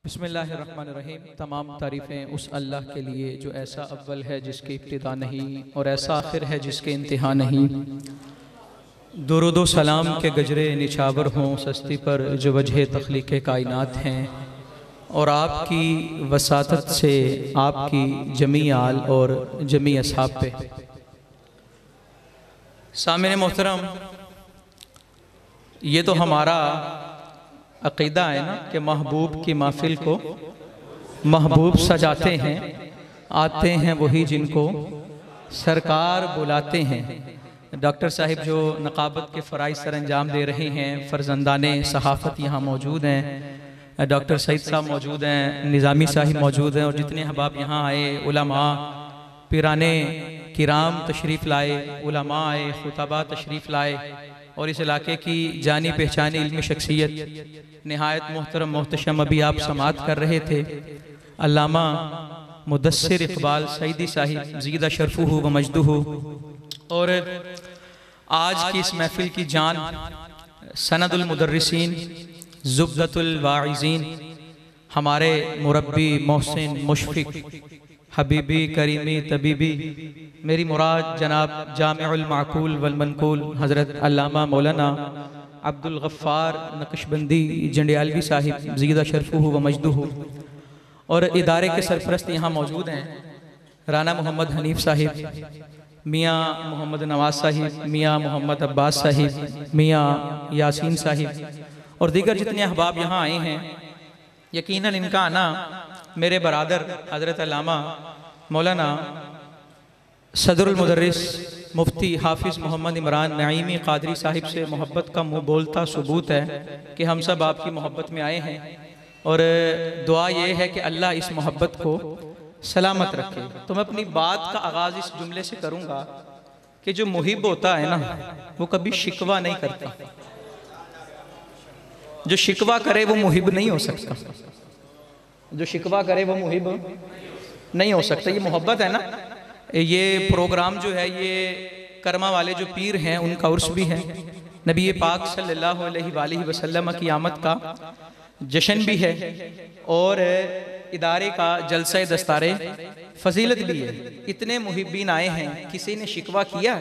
बिस्मिल्लाहिर्रहमानिर्रहीम। तमाम तारीफ़ें उस अल्लाह के लिए जो ऐसा अव्वल है जिसकी इब्तिदा नहीं और ऐसा आखिर है जिसके इंतहा नहीं। दुरूद व सलाम के गजरे निछावर हों सस्ती पर जो वजह तख्लीक़ कायनात हैं, और आपकी वसातत से आपकी जमी आल और जमी असहाब पे। सामने मोहतरम, ये तो हमारा अक़ीदा है ना कि महबूब की महफिल को महबूब सजाते हैं, आते हैं वही जिनको सरकार बुलाते हैं। डॉक्टर साहिब जो नक़ाबत के फ़राइज़ सर अंजाम दे रहे हैं, फ़र्जंदाने सहाफ़त यहाँ मौजूद हैं, डॉक्टर सईद साहब मौजूद हैं, निज़ामी साहिब मौजूद हैं, और जितने अहबाब यहाँ आए, उलमा पिराने किराम तशरीफ़ लाए, उलमा आए, खुतबा तशरीफ़ लाए, और इस इलाके की जानी पहचानी इल्मी शख्सियत निहायत मोहतरम मोहतशम अभी आप समात कर रहे थे, अल्लामा मुदस्सिर इक़बाल सईदी साहिब ज़ीदा शरफ़ुहु व मजदुहु। और आज की इस महफिल की जान सनदुल मुदर्रिसीन ज़ुब्दतुल वाइज़ीन हमारे मुरब्बी मोहसिन मुशफ़िक़ हबीबी करीमी तबीबी, मेरी मुराद जनाब जामिउल माक़ूल वल मनक़ूल हज़रत अल्लामा मौलाना अब्दुल गफ़्फ़ार नक्शबंदी जंडियालवी साहिब ज़ीदा शरफ़ुहु व मजदुहु। और इदारे के सरपरस्त यहाँ मौजूद हैं, राना मोहम्मद हनीफ़ साहिब, मियाँ मोहम्मद नवाज़ साहिब, मियाँ मोहम्मद अब्बास साहिब, मियाँ यासीन साहिब, और दीगर जितने अहबाब यहाँ आए हैं। यकीनन इनका आना मेरे बरादर हज़रत अल्लामा मौलाना सदरुल मुदर्रिस मुफ्ती हाफिज़ मोहम्मद इमरान नईमी क़ादरी साहिब से मोहब्बत का मुँह बोलता सबूत है कि हम सब आपकी मोहब्बत में आए हैं। और दुआ ये है कि अल्लाह इस मोहब्बत को सलामत रखे। तो मैं अपनी बात का आगाज़ इस जुमले से करूँगा कि जो मुहिब होता है ना, वो कभी शिकवा नहीं करता। जो शिकवा करे वो मुहिब नहीं हो सकता, जो शिकवा करे वो मुहिब नहीं हो सकता। ये मोहब्बत है ना। ये प्रोग्राम जो है ये करमा वाले जो पीर हैं उनका उर्स भी है, नबी पाक सल्लल्लाहु अलैहि वसल्लम की आमद का जश्न भी है, और इदारे का जलसा दस्तारे फजीलत भी है। इतने मुहिब्बीन आए हैं, किसी ने शिकवा किया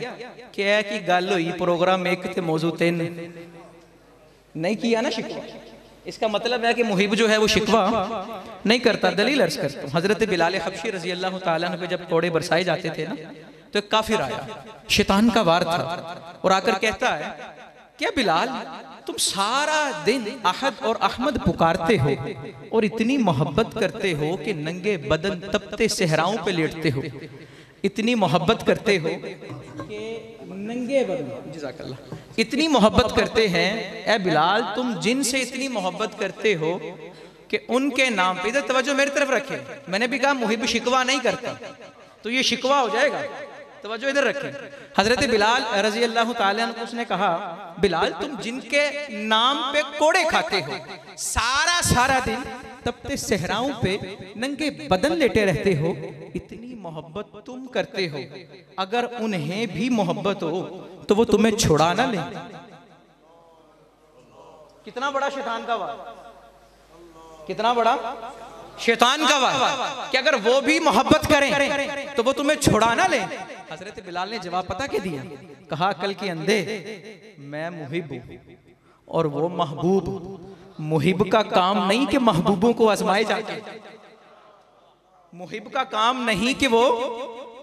क्या कि गल हुई प्रोग्राम एक थे मौजू तीन, नहीं किया ना शिकवा। इसका मतलब है कि मुहिब जो है वो शिकवा नहीं करता। दलील अर्ज करता हूँ, हजरत बिलाल हबशी रजी अल्लाह ताला अन्हु पे जब कोड़े बरसाए जाते थे ना, तो एक काफिर आया, शैतान का वार था, और आकर कहता है क्या बिलाल तुम सारा दिन अहद और अहमद पुकारते हो और इतनी मोहब्बत करते हो कि नंगे बदन तपते सहराओं पे लेटते हो, इतनी मोहब्बत करते हो कि नंगे बदन, जज़ाकल्लाह, इतनी मोहब्बत करते हैं ए बिलाल, तुम जिनसे इतनी मोहब्बत करते हो कि उनके नाम पे, इधर तवज्जो मेरी तरफ रखे, मैंने भी कहा मुहिब शिकवा नहीं करता, तो ये शिकवा हो जाएगा, तवज्जो इधर रखें। हजरत बिलाल रजी अल्लाह ताला अन्हु उसने कहा, बिलाल तुम जिनके नाम पे कोड़े खाते हो, सारा सारा दिन तपते सहराओं पे नंगे बदन लेटे रहते हो, इतनी मोहब्बत तुम करते हो, अगर उन्हें भी मोहब्बत हो तो वो तुम्हें छुड़ा ना ले। कितना बड़ा शैतान का वार, कितना बड़ा शैतान का वार कि अगर वो भी मोहब्बत करें तो वो तुम्हें छुड़ा ना ले। हजरत बिलाल ने जवाब पता क्या दिया? कहा कल के अंधे मैं मुहिब हूं और वो महबूब। मुहिब का काम नहीं कि महबूबों को आजमाए जाके, मुहिब का काम नहीं कि वो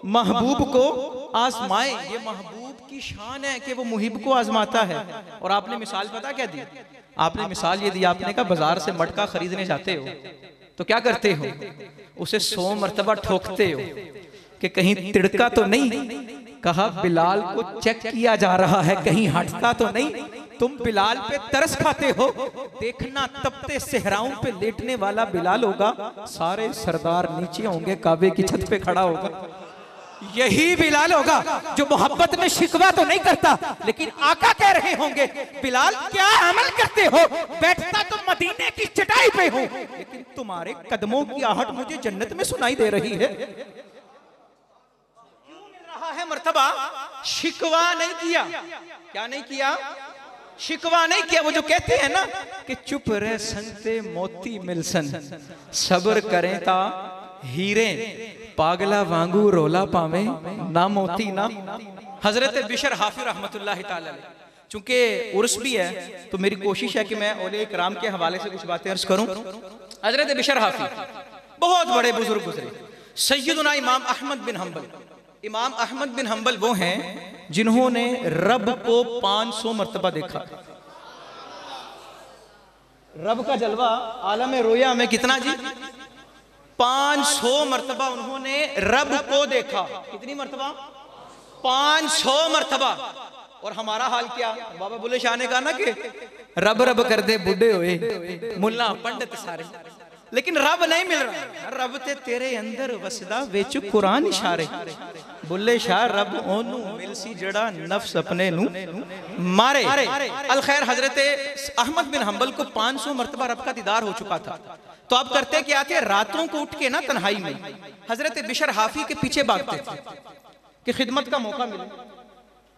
महबूब को आजमाए, ये महबूब की शान है कि वो मुहिब को आजमाता है। और आपने मिसाल पता क्या दी? आपने मिसाल ये दी, आपने कहा बाजार से मटका खरीदने जाते हो तो क्या करते हो? उसे 100 मरतबा ठोकते हो कि कहीं तिड़का तो नहीं। कहा बिलाल को चेक किया जा रहा है, कहीं हटता तो नहीं। तुम बिलाल पे तरस खाते हो, देखना तपते सहराओं पे लेटने वाला बिलाल होगा, सारे सरदार नीचे होंगे, काबे की छत पे खड़ा होगा, यही बिलाल होगा जो मोहब्बत में शिकवा तो नहीं करता, लेकिन आका कह रहे होंगे बिलाल क्या अमल करते हो, बैठता तो मदीने की चटाई पे हो, लेकिन तुम्हारे कदमों की आहट मुझे जन्नत में सुनाई दे रही है। क्यों मिल रहा है मर्तबा? शिकवा नहीं किया। क्या नहीं किया? शिकवा नहीं किया। वो जो कहते हैं ना कि चुप रह संते मोती मिलसन, सब्र करें ता हीरे, पागला वांगू रोला पावे ना मोती ना। हजरत बिशर हाफी रहमतुल्लाह ताला अलैह, चूंकि उर्स भी है तो मेरी कोशिश है कि मैं औलिया इकराम के हवाले से कुछ बातें अर्ज करूं। हजरत बिशर हाफी बहुत बड़े बुजुर्ग गुजरे। सैयदुना इमाम अहमद बिन हंबल, इमाम अहमद बिन हंबल वो हैं जिन्होंने रब को 500 मरतबा देखा। रब का जलवा आलम रोया में कितना जी? 500 मरतबा उन्होंने रब को देखा। कितनी मरतबा? 500 मरतबा। और हमारा हाल क्या? बाबा बुल्ले शाह ने कहा ना कि रब रब कर दे बुढ़े हुए मुल्ला पंडित सारे, लेकिन रब नहीं मिल रहा। रब ते तेरे अंदर वसदा विच कुरान इशारे। बुल्ले शाह रब ओनू मिलसी जड़ा नफ्स अपने नू मारे। अल खैर हजरत अहमद बिन हंबल को 500 मरतबा रब का दीदार हो चुका था। तो अब करते क्या थे? रातों को उठ के ना तन्हाई में हजरत बिशर हाफी के पीछे भागते थे कि खिदमत का मौका मिले,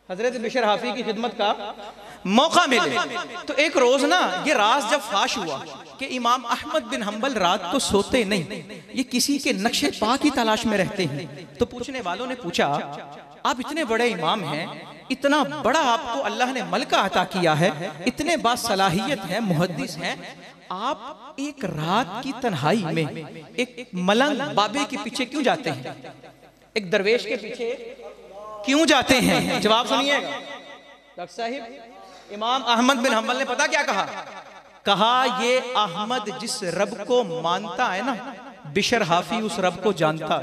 हजरत बिशर हाफी की खिदमत का मौका मिले। तो एक रोज ना ये राज जब फाश हुआ कि इमाम अहमद बिन हंबल रात को सोते नहीं, ये किसी के नक्शे पा की तलाश में रहते हैं। तो पूछने वालों ने पूछा, आप इतने बड़े इमाम हैं, इतना बड़ा आपको अल्लाह ने मलका अता किया है, इतने बासलाहियत हैं, मुहद्दिस हैं, आप एक रात की तन्हाई में एक मलंग बाबे के पीछे क्यों जाते हैं? एक दरवेश के पीछे क्यों जाते हैं? जवाब सुनिएगा डॉक्टर साहिब। इमाम अहमद बिन हंबल ने पता क्या कहा? कहा ये अहमद जिस रब को मानता है ना, बिशर हाफी उस रब को जानता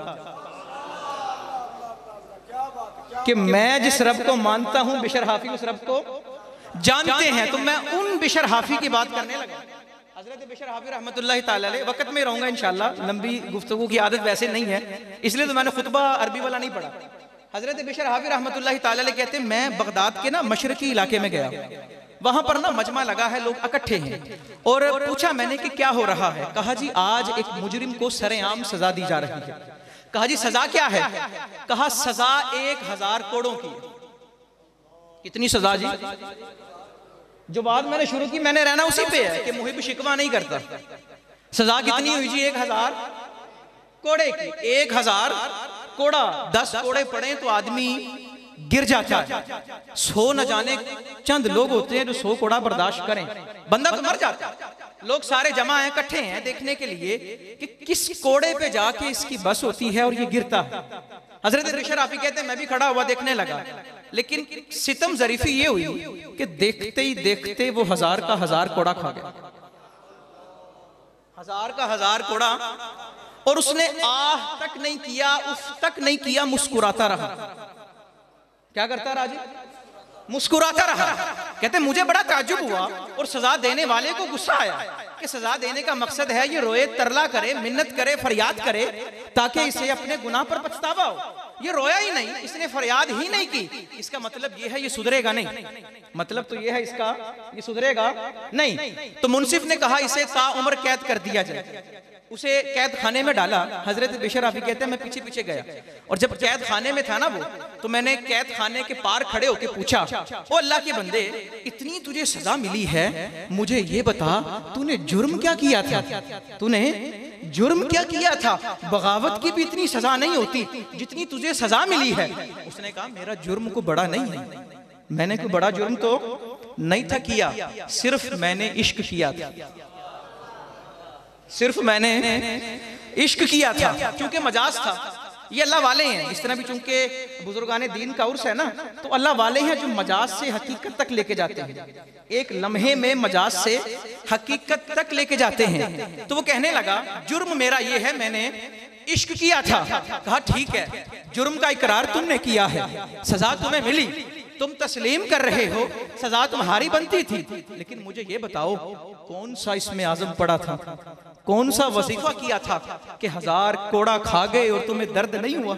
कि मैं जिस रब को मानता हूं बिशर हाफी उस रब को जानते हैं। तो मैं उन बिशर हाफी की बात करने लगा। हजरत बिशर हाफी रहमतुल्लाह ताला अलैह, वक्त में रहूंगा इंशाल्लाह, लंबी गुफ्तगू की आदत वैसे नहीं है, इसलिए तो मैंने खुतबा अरबी वाला नहीं पढ़ा। हजरत बिशर हाफी रहमतुल्लाह ताला अलैह कहते हैं, मैं बगदाद के ना मशरकी इलाके में गया, वहां पर ना मजमा लगा है, लोग इकट्ठे हैं, और पूछा मैंने कि क्या हो रहा है? कहा जी आज एक मुजरिम को सरेआम सजा दी जा रही है। कहा जी सजा क्या है? कहा सजा 1000 कोड़ों की। कितनी सजा जी? जो बात मैंने शुरू की मैंने रहना उसी पे है कि मुहिब शिकवा नहीं करता। सजा कितनी हुई जी? 1000 कोड़े की। 1000 कोड़ा, 10 कोड़े पड़े तो आदमी गिर जाता है। 100 न जाने चंद लोग होते हैं जो 100 कोड़ा बर्दाश्त करें, बंदा तो मर जाता है। लोग सारे जमा हैं, इकट्ठे हैं देखने के लिए कि किस कोड़े पे जाके इसकी बस होती है और ये गिरता है। हजरत बिशर हाफी कहते हैं मैं भी खड़ा हुआ देखने लगा, लेकिन सितम जरीफी ये हुई कि देखते ही देखते वो 1000 का 1000 कोड़ा खा गया। 1000 का 1000 कोड़ा, और उसने आह तक नहीं किया, उफ तक नहीं किया, मुस्कुराता रहा। क्या करता रहा जी? मुस्कुराता रहा। कहते मुझे बड़ा ताज्जुब हुआ और सजा देने वाले को गुस्सा आया कि सजा देने का मकसद है ये रोए, तरला करे, मिन्नत करे, फरियाद करे ताकि इसे अपने गुनाह पर पछतावा हो। ये रोया ही नहीं, इसने फरियाद ही नहीं की, इसका मतलब ये है ये सुधरेगा नहीं। मतलब तो ये है इसका ये सुधरेगा नहीं। तो मुंसिफ ने कहा इसे ताउम्र कैद कर दिया जाए। उसे कैद खाने में डाला। हजरत बिशर हाफी कहते हैं मैं पीछे पीछे गया, और जब कैद खाने में था ना वो, तो मैंने कैद खाने के पार खड़े होके पूछा, ओ अल्लाह के बंदे, इतनी तुझे सजा मिली है, मुझे ये बता तूने जुर्म क्या किया था? तूने जुर्म क्या किया था? बगावत की भी इतनी सजा नहीं होती जितनी तुझे सजा मिली है। उसने कहा मेरा जुर्म को बड़ा नहीं है, मैंने कोई बड़ा जुर्म तो नहीं था किया, सिर्फ मैंने इश्क किया था, सिर्फ मैंने इश्क किया था। क्योंकि मजाज था, ये अल्लाह वाले हैं। इस तरह भी चूंकि बुजुर्गाने दीन का उर्स है ना, तो अल्लाह वाले हैं जो मजाज से हकीकत तक लेके जाते हैं, एक लम्हे में मजाज से हकीकत तक लेके जाते हैं। तो वो कहने लगा जुर्म मेरा ये है, मैंने इश्क किया था। कहा ठीक है, जुर्म का इकरार तुमने किया है, सजा तुम्हें मिली, तुम तस्लीम कर रहे हो, सजा तुम्हारी बनती थी, लेकिन मुझे ये बताओ कौन सा इसमें आजम पड़ा था, कौन सा वजीफा किया था कि 1000 कोड़ा खा गए और तुम्हें दर्द नहीं हुआ?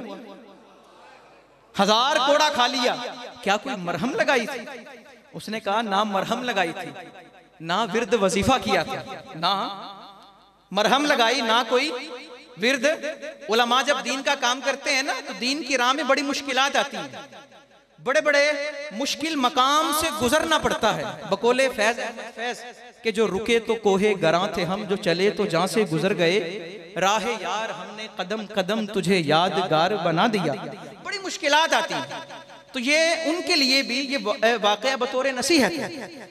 1000 कोड़ा खा लिया, क्या कोई मरहम लगाई थी? उसने कहा ना मरहम लगाई थी, ना विर्द वजीफा किया था, ना मरहम लगाई, ना कोई विर्द। उलमा जब दीन का काम करते हैं ना, तो दीन की राह में बड़ी मुश्किलात आती हैं। बड़े बड़े मुश्किल मकाम से गुजरना पड़ता है। बकोले फैज फैज के जो रुके तो कोहे गरां थे हम, जो चले तो जहां से गुजर गए, राहे यार हमने कदम कदम तुझे यादगार बना दिया। बड़ी मुश्किलात आती हैं, तो ये उनके लिए भी ये वाक़या बतौर नसीहत है,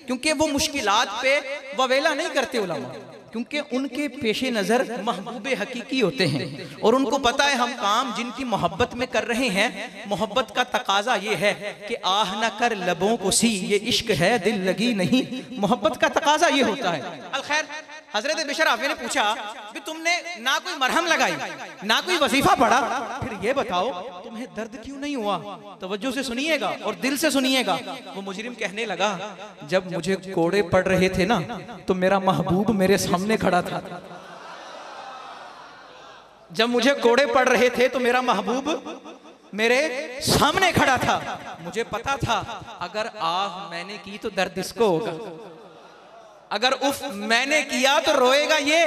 क्योंकि वो मुश्किलात पे ववेला नहीं करते उलमा, क्योंकि उनके पेशे नज़र महबूबे हकीकी होते हैं और उनको पता है हम काम जिनकी मोहब्बत में कर रहे हैं, मोहब्बत का तकाजा ये है कि आह न कर लबों को सी, ये इश्क है दिल लगी नहीं, मोहब्बत का तकाजा ये होता है। अलखैर, हजरत बिशर आफी ने पूछा कि तुमने ना कोई मरहम लगाई ना कोई वजीफा पढ़ा, फिर ये बताओ तुम्हें दर्द क्यों नहीं हुआ? तवज्जो से सुनिएगा और दिल से सुनिएगा। वो मुजरिम कहने लगा, जब मुझे कोड़े पड़ रहे थे ना तो मेरा महबूब मेरे सामने खड़ा था। जब मुझे कोड़े पड़ रहे थे तो मेरा महबूब मेरे सामने खड़ा था। मुझे पता था अगर आह मैंने की तो दर्द इसको होगा, अगर उफ मैंने किया तो रोएगा ये,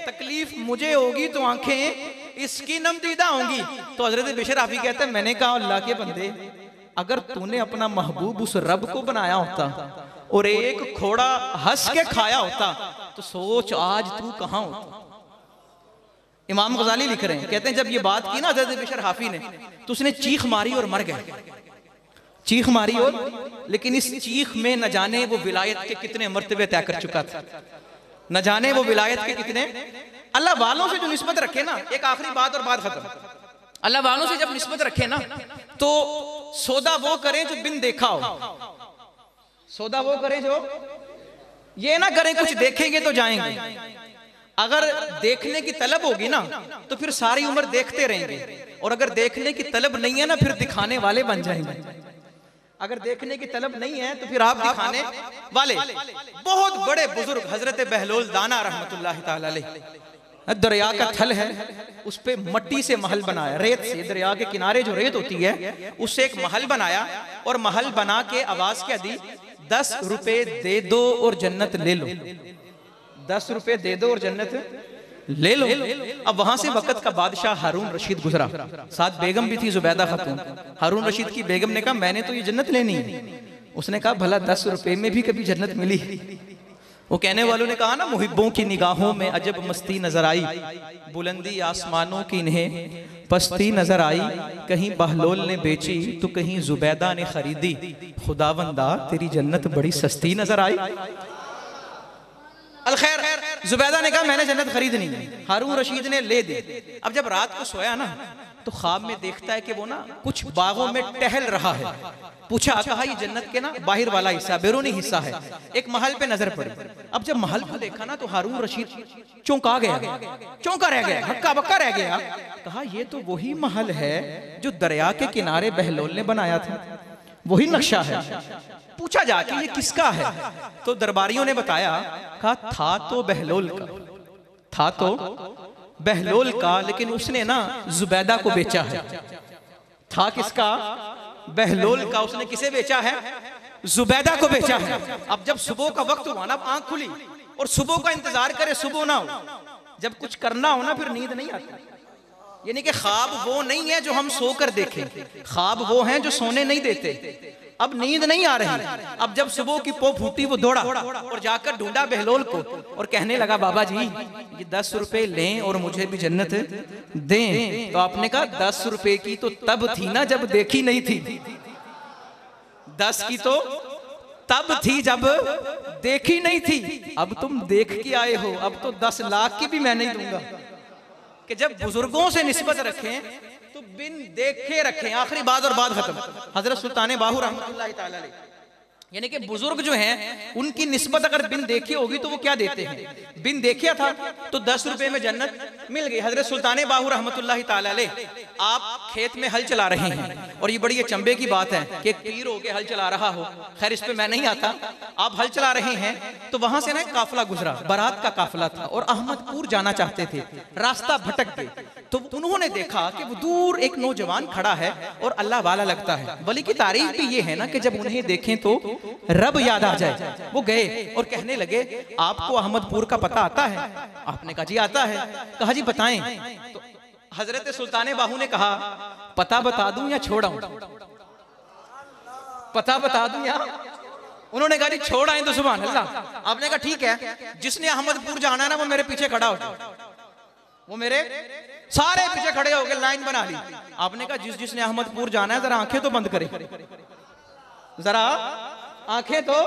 तकलीफ मुझे होगी तो आंखें इसकी नमदीदा होंगी। तो हजरत बिशर आफी कहते हैं, मैंने कहा अल्लाह के बंदे, अगर तूने अपना महबूब उस रब को बनाया होता और एक घोड़ा हंस के खाया होता तो सोच आज तू कहां होता। इमाम गजाली लिख रहे हैं, कहते हैं जब ये बात की ना हजरत बिशर हाफी ने तो उसने चीख मारी और मर गया। चीख मारी और, लेकिन इस चीख में न जाने वो विलायत के कितने मर्तबे तय कर चुका था, न जाने वो विलायत के कितने। अल्लाह वालों से जो निस्बत रखे ना, एक आखिरी बात और बात खत्म, अल्लाह वालों से जब निस्बत रखे ना तो सौदा वो करें जो बिन देखा हो, सौदा वो करें जो ये ना करें कुछ देखेंगे तो जाएंगे। अगर देखने की तलब होगी ना तो फिर सारी उम्र देखते रहेंगे, और अगर देखने की तलब नहीं है ना फिर दिखाने वाले बन जाएंगे। अगर देखने की तलब नहीं है तो फिर आप दिखाने वाले। बहुत बड़े बुजुर्ग हजरत बहलोल दाना रहमतुल्लाह ताला अलैह, दरिया का थल है, उस पे मट्टी से महल बनाया, रेत से, दरिया के किनारे जो रेत होती है उससे एक महल बनाया, और महल बना के आवाज क्या दी, 10 रुपए दे दो और जन्नत ले लो, 10 रुपए दे दो और जन्नत ले लो। अब वहां से वक्त का बादशाह हारून रशीद गुजरा, साथ बेगम भी थी जुबैदा खातून। हारून रशीद की बेगम ने कहा मैंने तो ये जन्नत लेनी है। उसने कहा भला 10 रुपए में भी कभी जन्नत मिली? वो कहने वालों ने कहा ना, मुहिब्बों की निगाहों में अजब मस्ती नजर आई, बुलंदी आसमानों की इन्हें पस्ती नजर आई, कहीं बहलोल ने बेची तो कहीं जुबैदा ने खरीदी, खुदावंदा तेरी जन्नत बड़ी सस्ती नजर आई। अलखैर, जुबैदा ने कहा मैंने जन्नत खरीदनी है, हारून रशीद ने ले दी। अब जब रात को सोया ना तो ख्वाब में देखता है कि वो ना कुछ बागों में टहल रहा है। पूछा, कहा ये जन्नत के ना बाहर वाला हिस्सा, बैरूनी हिस्सा है। एक महल पे नजर पड़ी। अब जब महल को देखा ना तो हारून रशीद चौंका गया, चौंका रह गया, हक्का बक्का रह गया। कहा ये तो वही महल है जो दरिया के किनारे बहलोल ने बनाया था, वही नक्शा है। पूछा जाके ये किसका है? तो दरबारियों ने बताया, कहा था तो बहलोल का, था तो बहलोल का, लेकिन उसने ना जुबैदा को बेचा है। था किसका? बहलोल का। उसने किसे बेचा है? जुबैदा को बेचा है। अब जब सुबह का वक्त हुआ ना, आंख खुली और सुबह का इंतजार करे, सुबह ना हो, जब कुछ करना हो ना फिर नींद नहीं आती। यानी कि ख्वाब वो नहीं है जो हम सोकर देखें, ख्वाब वो हैं जो सोने नहीं देते। अब नींद नहीं आ रही। अब जब सुबह की पो फूटी वो दौड़ा और जाकर ढूंढा बहलोल को और कहने लगा बाबा जी ये 10 रुपए लें और मुझे भी जन्नत दें। तो आपने कहा 10 रुपए की तो तब थी ना जब देखी नहीं थी, 10 की तो तब थी जब देखी नहीं थी। अब तुम देख के आए हो, अब तो 10 लाख की भी मैं नहीं दूंगा। कि जब बुजुर्गों से निस्बत रखें तो बिन देखे रखें। आखिरी बात और बात खत्म। हजरत सुल्तान बाहू रहमतुल्लाह ताला अलैह, यानी कि बुजुर्ग जो हैं उनकी निस्बत अगर बिन देखे होगी तो वो क्या देते हैं? बिन देखा था तो 10 रुपए में जन्नत मिल गई। हजरत सुल्तान बाहू रहमतुल्लाह ताला अलैह, आप खेत में हल चला रहे हैं और ये बड़ी अचंभे की बात है कि एक पीर होके हल चला रहा हो, खैर इस पे मैं नहीं आता। आप हल चला रहे हैं तो वहां से ना एक काफिला गुजरा, बारात का काफिला था और अहमदपुर जाना चाहते थे, रास्ता भटक गए। तो उन्होंने देखा कि वो दूर एक नौजवान खड़ा है और अल्लाह वाला लगता है। वली की तारीफ भी ये है ना कि जब उन्हें देखें तो रब याद आ जाए। वो गए और कहने लगे आपको अहमदपुर का पता आता है? आपने कहा जी आता है। कहा जी बताएं। तो हजरत सुल्तान बाहू ने कहा पता बता दूं या छोड़ाऊं? पता बता दूं यहाँ? उन्होंने कहा जी छोड़ आए तो सुभान अल्लाह। आपने कहा ठीक है, जिसने अहमदपुर जाना है ना वो मेरे पीछे खड़ा हो जाए। वो मेरे सारे पीछे खड़े हो गए, लाइन बना ली। आपने कहा जिसने अहमदपुर जाना है जरा आंखें तो बंद करे, जरा आंखें तो।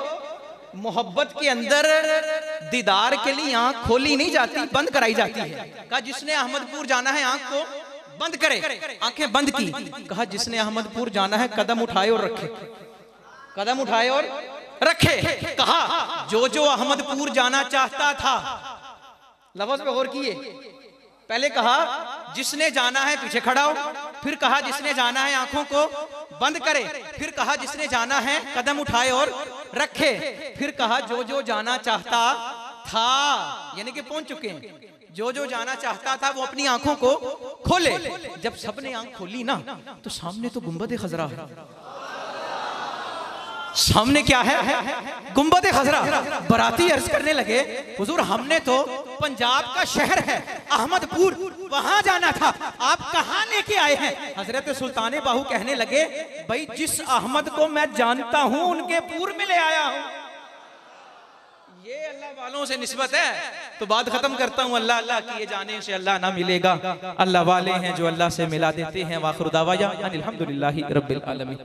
मोहब्बत के अंदर दीदार के लिए आंख खोली नहीं जाती, बंद कराई जाती है। कहा जिसने अहमदपुर जाना है आंख को बंद करे, आंखें बंद की। कहा जिसने अहमदपुर जाना है कदम उठाए और रखे, कदम उठाए और रखे। कहा जो अहमदपुर जाना चाहता था, लफ्ज पे गौर किए। पहले कहा जिसने जाना है पीछे खड़ा हो, फिर कहा जिसने जाना है आंखों को बंद करे, फिर कहा जिसने जाना है कदम उठाए और रखे, फिर कहा जो जाना चाहता था, यानी कि पहुंच चुके हैं। जो जाना चाहता था वो अपनी आंखों को खोले। जब सबने आंख खोली ना तो सामने तो गुंबद खजरा है। सामने क्या है? गुंबद खजरा। बराती अर्ज करने लगे हुजूर हमने तो पंजाब का शहर है अहमदपुर, वहां जाना था, आप कहां लेके आए हैं? हजरत सुल्तान बाहू कहने लगे भाई जिस अहमद को मैं जानता हूं उनके पूर में ले आया हूं। ये अल्लाह वालों से निस्बत है। तो बात खत्म करता हूं। अल्लाह अल्लाह किए जाने से अल्लाह ना मिलेगा। अल्लाह वाले हैं जो अल्लाह से मिला देते हैं। वाखिर दावाया अनिल हम्दुलिल्लाहि रब्बिल आलमीन।